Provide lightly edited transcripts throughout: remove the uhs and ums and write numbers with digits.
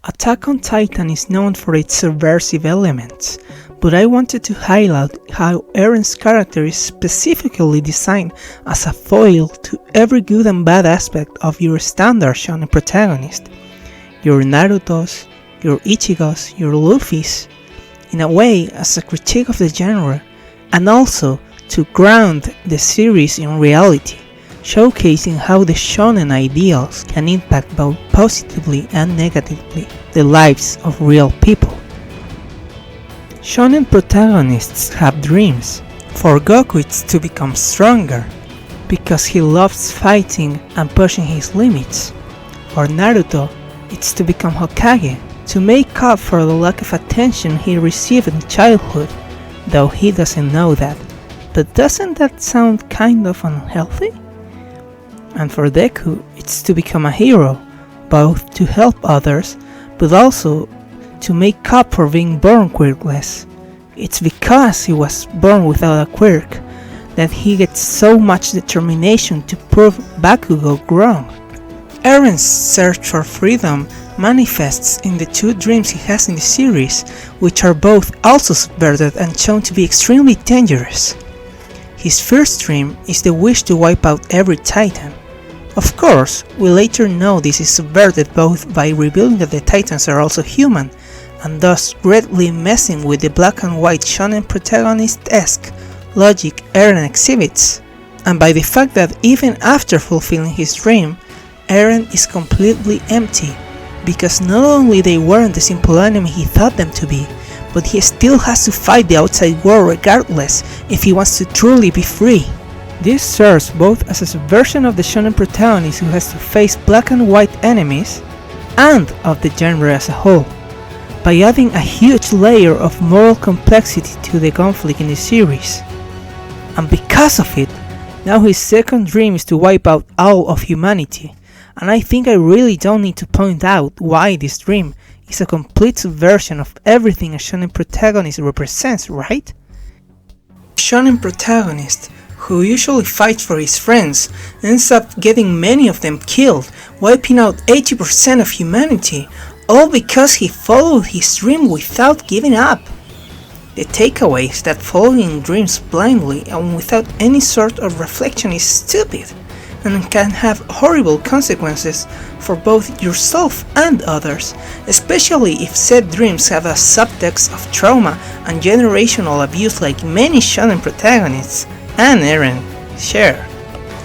Attack on Titan is known for its subversive elements, but I wanted to highlight how Eren's character is specifically designed as a foil to every good and bad aspect of your standard shonen protagonist. Your Narutos, your Ichigos, your Luffys, in a way as a critique of the genre, and also to ground the series in reality, showcasing how the shonen ideals can impact both positively and negatively the lives of real people. Shonen protagonists have dreams. For Goku it's to become stronger, because he loves fighting and pushing his limits. For Naruto, it's to become Hokage, to make up for the lack of attention he received in childhood, though he doesn't know that. But doesn't that sound kind of unhealthy? And for Deku, it's to become a hero, both to help others, but also to make up for being born quirkless. It's because he was born without a quirk that he gets so much determination to prove Bakugo wrong. Eren's search for freedom manifests in the two dreams he has in the series, which are both also subverted and shown to be extremely dangerous. His first dream is the wish to wipe out every Titan. Of course, we later know this is subverted both by revealing that the Titans are also human, and thus greatly messing with the black and white shonen protagonist-esque logic Eren exhibits, and by the fact that even after fulfilling his dream, Eren is completely empty, because not only they weren't the simple enemy he thought them to be, but he still has to fight the outside world regardless if he wants to truly be free. This serves both as a subversion of the shonen protagonist who has to face black and white enemies, and of the genre as a whole, by adding a huge layer of moral complexity to the conflict in the series. And because of it, now his second dream is to wipe out all of humanity, and I think I really don't need to point out why this dream is a complete subversion of everything a shonen protagonist represents, right? Shonen protagonist, who usually fights for his friends, ends up getting many of them killed, wiping out 80% of humanity, all because he followed his dream without giving up. The takeaway is that following dreams blindly and without any sort of reflection is stupid, and can have horrible consequences for both yourself and others, especially if said dreams have a subtext of trauma and generational abuse like many shonen protagonists and Eren share.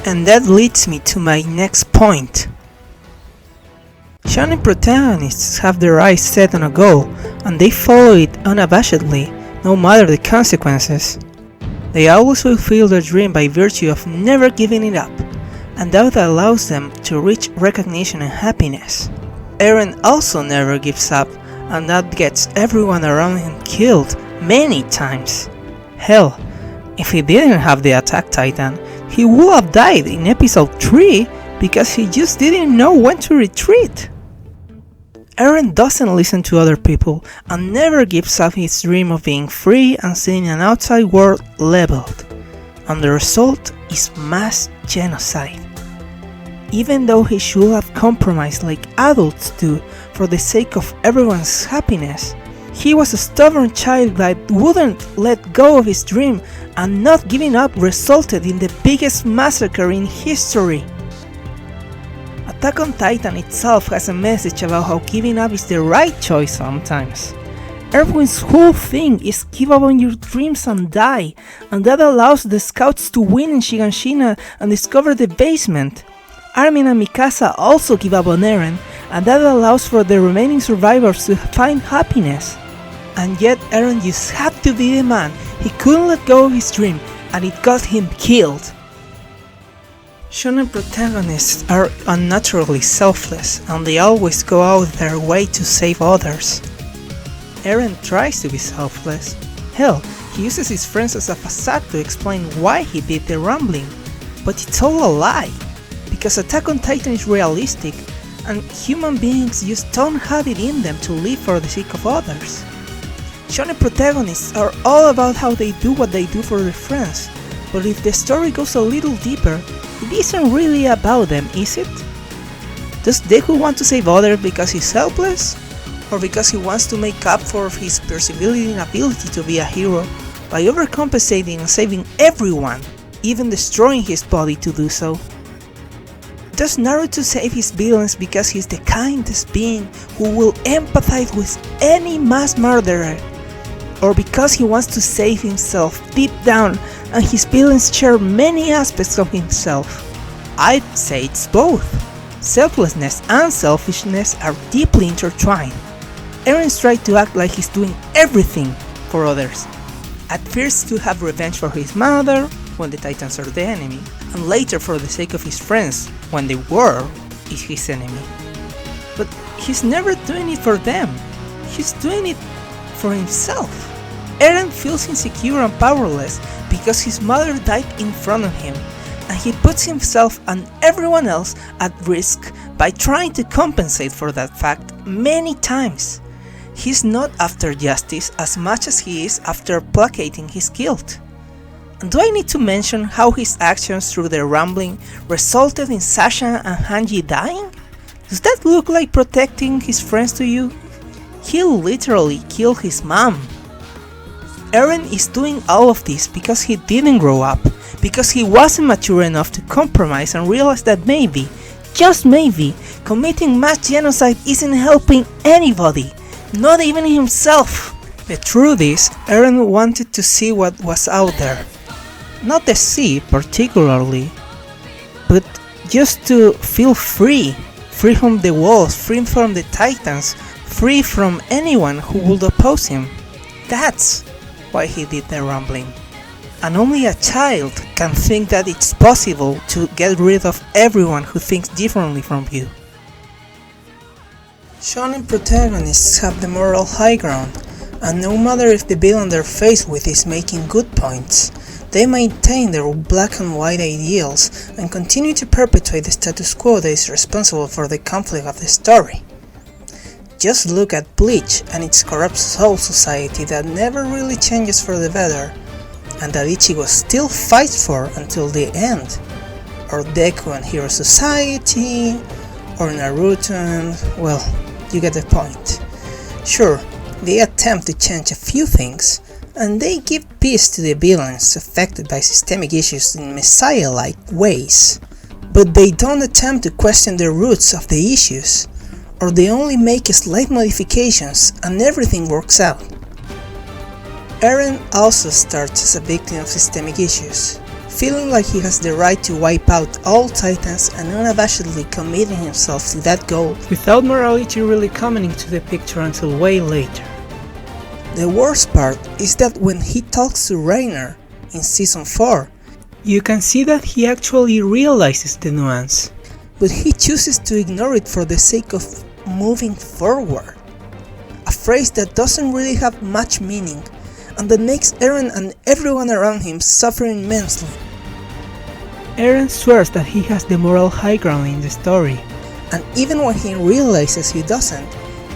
And that leads me to my next point. Shonen protagonists have their eyes set on a goal, and they follow it unabashedly, no matter the consequences. They always fulfill their dream by virtue of never giving it up, and that allows them to reach recognition and happiness. Eren also never gives up, and that gets everyone around him killed many times. Hell, if he didn't have the Attack Titan, he would have died in episode 3 because he just didn't know when to retreat. Eren doesn't listen to other people and never gives up his dream of being free and seeing an outside world leveled, and the result is mass genocide. Even though he should have compromised like adults do for the sake of everyone's happiness, he was a stubborn child that wouldn't let go of his dream, and not giving up resulted in the biggest massacre in history. Attack on Titan itself has a message about how giving up is the right choice sometimes. Erwin's whole thing is give up on your dreams and die, and that allows the scouts to win in Shiganshina and discover the basement. Armin and Mikasa also give up on Eren, and that allows for the remaining survivors to find happiness. And yet Eren just had to be the man. He couldn't let go of his dream, and it got him killed. Shonen protagonists are unnaturally selfless, and they always go out their way to save others. Eren tries to be selfless. Hell, he uses his friends as a facade to explain why he did the rambling. But it's all a lie, because Attack on Titan is realistic, and human beings just don't have it in them to live for the sake of others. Shonen protagonists are all about how they do what they do for their friends, but if the story goes a little deeper, it isn't really about them, is it? Does Deku want to save others because he's helpless? or because he wants to make up for his perceived inability to be a hero by overcompensating and saving everyone, even destroying his body to do so? Does Naruto save his villains because he's the kindest being who will empathize with any mass murderer, or because he wants to save himself deep down and his villains share many aspects of himself? I'd say it's both. Selflessness and selfishness are deeply intertwined. Eren's tried to act like he's doing everything for others. At first to have revenge for his mother, when the Titans are the enemy, and later for the sake of his friends, when the world is his enemy. But he's never doing it for them, he's doing it for himself. Eren feels insecure and powerless because his mother died in front of him, and he puts himself and everyone else at risk by trying to compensate for that fact many times. He's not after justice as much as he is after placating his guilt. And do I need to mention how his actions through their rambling resulted in Sasha and Hanji dying? Does that look like protecting his friends to you? He literally killed his mom. Eren is doing all of this because he didn't grow up, because he wasn't mature enough to compromise and realize that maybe, just maybe, committing mass genocide isn't helping anybody, not even himself. The truth is, Eren wanted to see what was out there. Not the sea particularly, but just to feel free. Free from the walls, free from the Titans, free from anyone who would oppose him. That's why he did the rambling. And only a child can think that it's possible to get rid of everyone who thinks differently from you. Shonen protagonists have the moral high ground, and no matter if the villain they're faced with is making good points, they maintain their black and white ideals and continue to perpetuate the status quo that is responsible for the conflict of the story. Just look at Bleach and its corrupt soul society that never really changes for the better, and that Ichigo still fights for until the end, or Deku and Hero Society, or Naruto and, well, you get the point. Sure, they attempt to change a few things, and they give peace to the villains affected by systemic issues in messiah-like ways, but they don't attempt to question the roots of the issues, or they only make slight modifications and everything works out. Eren also starts as a victim of systemic issues, feeling like he has the right to wipe out all Titans and unabashedly committing himself to that goal without morality really coming into the picture until way later. The worst part is that when he talks to Reiner in Season 4, you can see that he actually realizes the nuance, but he chooses to ignore it for the sake of moving forward. A phrase that doesn't really have much meaning, and that makes Eren and everyone around him suffer immensely. Eren swears that he has the moral high ground in the story, and even when he realizes he doesn't,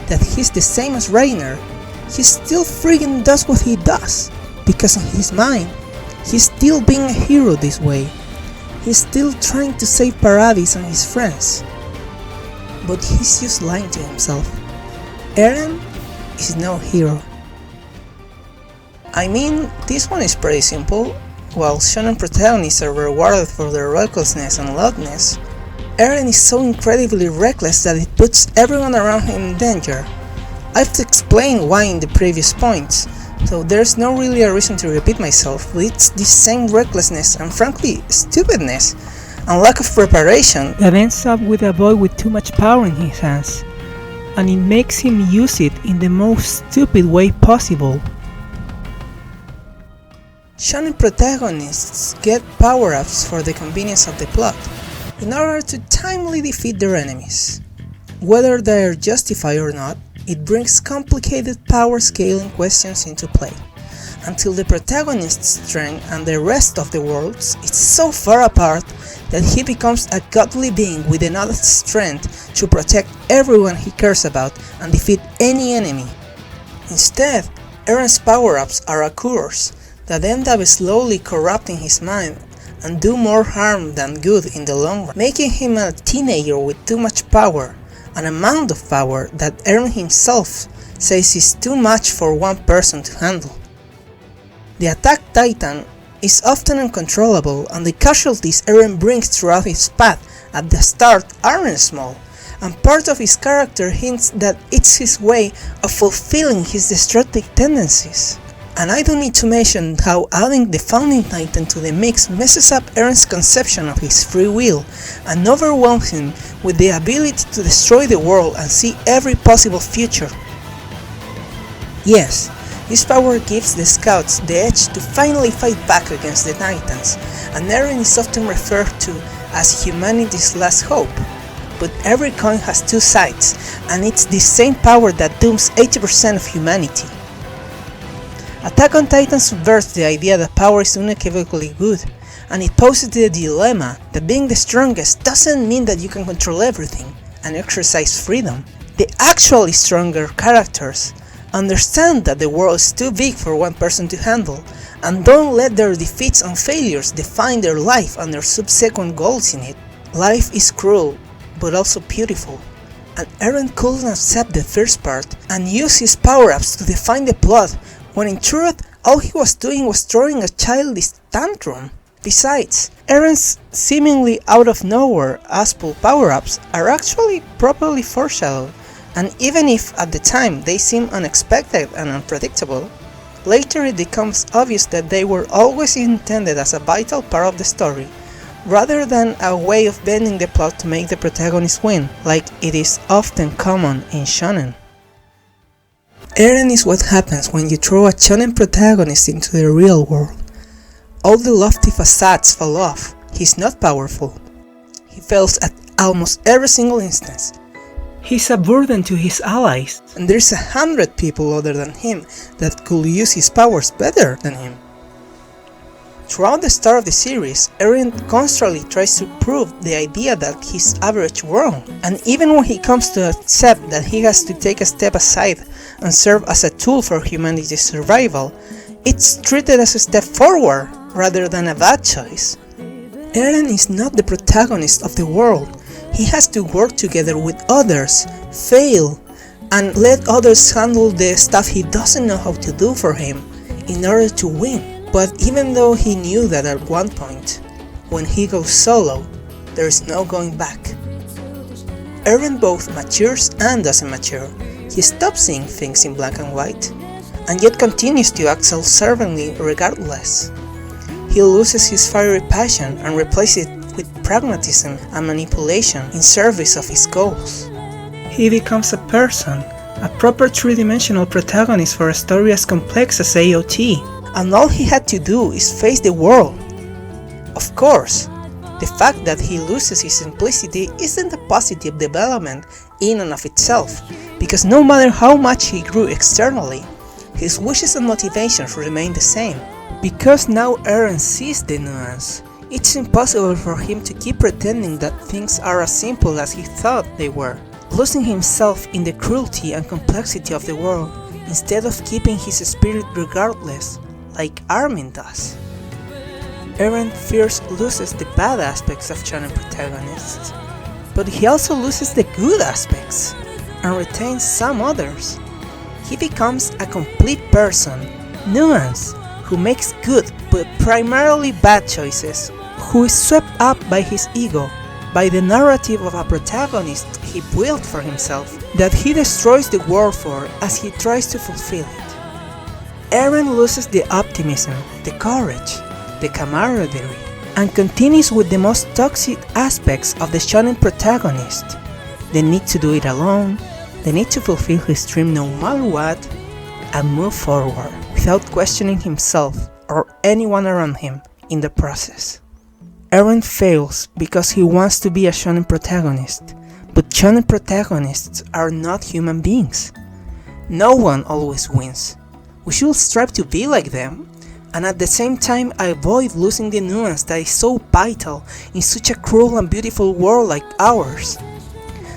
that he's the same as Reiner, he still friggin' does what he does, because in his mind, he's still being a hero this way. He's still trying to save Paradis and his friends. But he's just lying to himself. Eren is no hero. I mean, this one is pretty simple. While shonen protagonists are rewarded for their recklessness and loudness, Eren is so incredibly reckless that it puts everyone around him in danger. I've explained why in the previous points, so there's no really a reason to repeat myself, but it's this same recklessness and frankly stupidness and lack of preparation that ends up with a boy with too much power in his hands, and it makes him use it in the most stupid way possible. Shonen protagonists get power-ups for the convenience of the plot, in order to timely defeat their enemies. Whether they are justified or not, it brings complicated power scaling questions into play, until the protagonist's strength and the rest of the world's is so far apart that he becomes a godly being with enough strength to protect everyone he cares about and defeat any enemy. Instead, Eren's power-ups are a curse that end up slowly corrupting his mind and do more harm than good in the long run, making him a teenager with too much power an amount of power that Eren himself says is too much for one person to handle. The attack titan is often uncontrollable, and the casualties Eren brings throughout his path at the start aren't small, and part of his character hints that it's his way of fulfilling his destructive tendencies. And I don't need to mention how adding the Founding Titan to the mix messes up Eren's conception of his free will and overwhelms him with the ability to destroy the world and see every possible future. Yes, this power gives the scouts the edge to finally fight back against the Titans, and Eren is often referred to as humanity's last hope. But every coin has two sides, and it's the same power that dooms 80% of humanity. Attack on Titan subverts the idea that power is unequivocally good, and it poses the dilemma that being the strongest doesn't mean that you can control everything and exercise freedom. The actually stronger characters understand that the world is too big for one person to handle, and don't let their defeats and failures define their life and their subsequent goals in it. Life is cruel, but also beautiful, and Eren couldn't accept the first part and use his power-ups to define the plot, when in truth, all he was doing was throwing a childish tantrum. Besides, Eren's seemingly out of nowhere Aspul power-ups are actually properly foreshadowed, and even if at the time they seem unexpected and unpredictable, later it becomes obvious that they were always intended as a vital part of the story, rather than a way of bending the plot to make the protagonist win, like it is often common in shonen. Eren is what happens when you throw a shonen protagonist into the real world. All the lofty facades fall off. He's not powerful. He fails at almost every single instance. He's a burden to his allies, and there's 100 people other than him that could use his powers better than him. Throughout the start of the series, Eren constantly tries to prove the idea that he's average wrong, and even when he comes to accept that he has to take a step aside and serve as a tool for humanity's survival, it's treated as a step forward rather than a bad choice. Eren is not the protagonist of the world. He has to work together with others, fail, and let others handle the stuff he doesn't know how to do for him in order to win. But even though he knew that at one point, when he goes solo, there is no going back. Eren both matures and doesn't mature. He stops seeing things in black and white, and yet continues to act self-servingly regardless. He loses his fiery passion and replaces it with pragmatism and manipulation in service of his goals. He becomes a person, a proper three-dimensional protagonist for a story as complex as AOT. And all he had to do is face the world. Of course, the fact that he loses his simplicity isn't a positive development in and of itself, because no matter how much he grew externally, his wishes and motivations remain the same. Because now Eren sees the nuance, it's impossible for him to keep pretending that things are as simple as he thought they were, losing himself in the cruelty and complexity of the world, instead of keeping his spirit regardless, like Armin does. Eren first loses the bad aspects of shonen protagonists, but he also loses the good aspects, and retains some others. He becomes a complete person, nuanced, who makes good but primarily bad choices, who is swept up by his ego, by the narrative of a protagonist he built for himself, that he destroys the world for as he tries to fulfill it. Eren loses the optimism, the courage, the camaraderie, and continues with the most toxic aspects of the shonen protagonist: the need to do it alone, the need to fulfill his dream no matter what, and move forward without questioning himself or anyone around him in the process. Eren fails because he wants to be a shonen protagonist, but shonen protagonists are not human beings. No one always wins. We should strive to be like them, and at the same time avoid losing the nuance that is so vital in such a cruel and beautiful world like ours.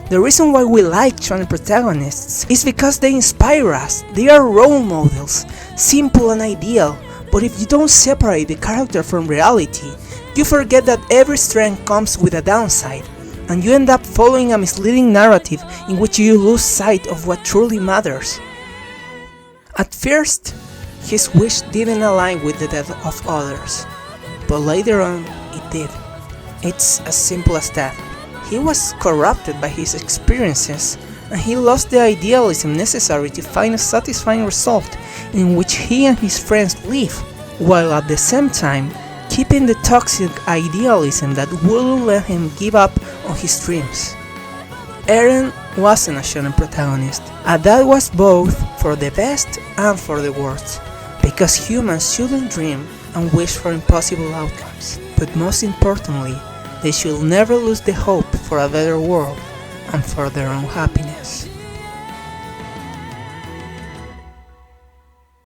The reason why we like shonen protagonists is because they inspire us. They are role models, simple and ideal, but if you don't separate the character from reality, you forget that every strength comes with a downside, and you end up following a misleading narrative in which you lose sight of what truly matters. At first, his wish didn't align with the death of others, but later on it did. It's as simple as that. He was corrupted by his experiences, and he lost the idealism necessary to find a satisfying result in which he and his friends live, while at the same time keeping the toxic idealism that wouldn't let him give up on his dreams. Eren wasn't a shonen protagonist, and that was both for the best and for the worst, because humans shouldn't dream and wish for impossible outcomes, but most importantly, they should never lose the hope for a better world and for their own happiness.